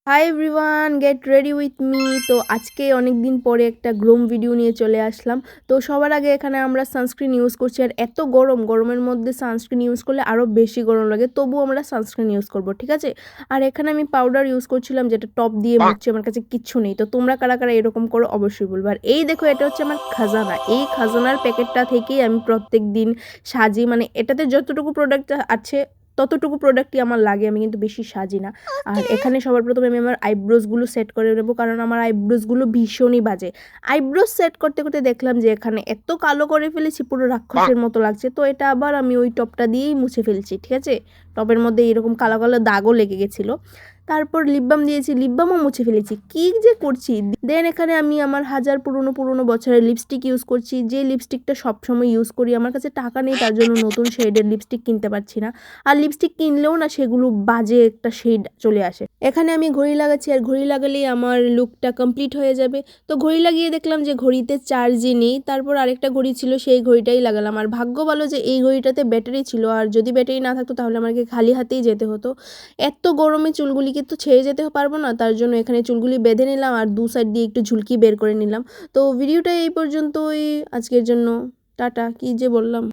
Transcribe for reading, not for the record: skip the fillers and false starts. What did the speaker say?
Hi everyone, get ready with me. তো আজকে অনেক দিন পরে একটা গ্লোম ভিডিও নিয়ে চলে আসলাম। তো সবার আগে এখানে আমরা সানস্ক্রিন ইউজ করছি, আর এত গরমের মধ্যে সানস্ক্রিন ইউজ করলে আরও বেশি গরম লাগে, তবুও আমরা সানস্ক্রিন ইউজ করব, ঠিক আছে। আর এখানে আমি পাউডার ইউজ করছিলাম, যেটা টপ দিয়ে মুছছি, আমার কাছে কিচ্ছু নেই। তো তোমরা কারা কারা এরকম করো অবশ্যই বলবো। আর এই দেখো, এটা হচ্ছে আমার খাজানা। এই খাজানার প্যাকেটটা থেকেই আমি প্রত্যেক দিন সাজি, মানে এটাতে যতটুকু প্রোডাক্ট আছে ততটুকু প্রোডাক্টই আমার লাগে, আমি কিন্তু বেশি সাজি না। আর এখানে সবার প্রথমে আমি আমার আইব্রোসগুলো সেট করে নেবো, কারণ আমার আইব্রোসগুলো ভীষণই বাজে। আইব্রোস সেট করতে করতে দেখলাম যে এখানে এত কালো করে ফেলেছি, পুরো রাক্ষসের মতো লাগছে। তো এটা আবার আমি ওই টপটা দিয়েই মুছে ফেলছি, ঠিক আছে। টপের মধ্যে এরকম কালো কালো দাগও লেগে গেছিলো। তারপর লিপ বাম দিয়েছি, লিপ বামও মুছে ফেলেছি, কী যে করছি। দেন এখানে আমি আমার হাজার পুরনো বছরের লিপস্টিক ইউজ করছি, যে লিপস্টিকটা সবসময় ইউজ করি। আমার কাছে টাকা নেই, তার জন্য নতুন শেডের লিপস্টিক কিনতে পারছি না। আর লিপস্টিক কিনলেও না, সেগুলো বাজে একটা শেড চলে আসে। এখানে আমি ঘড়ি লাগাচ্ছি, আর ঘড়ি লাগালেই আমার লুকটা কমপ্লিট হয়ে যাবে। তো ঘড়ি লাগিয়ে দেখলাম যে ঘড়িতে চার্জই নেই। তারপর আরেকটা ঘড়ি ছিল, সেই ঘড়িটাই লাগালাম। আর ভাগ্য ভালো যে এই ঘড়িটাতে ব্যাটারি ছিল, আর যদি ব্যাটারি না থাকতো তাহলে আমাকে খালি হাতেই যেতে হতো। এত গরমে চুলগুলিকে তো ছেড়ে যেতে পারবো না, তার জন্য এখানে চুলগুলি বেঁধে নিলাম, আর দু সাইড দিয়ে একটু ঝুলকি বের করে নিলাম। তো ভিডিওটা এই পর্যন্তই আজকের জন্য। টাটা। কি যে বললাম।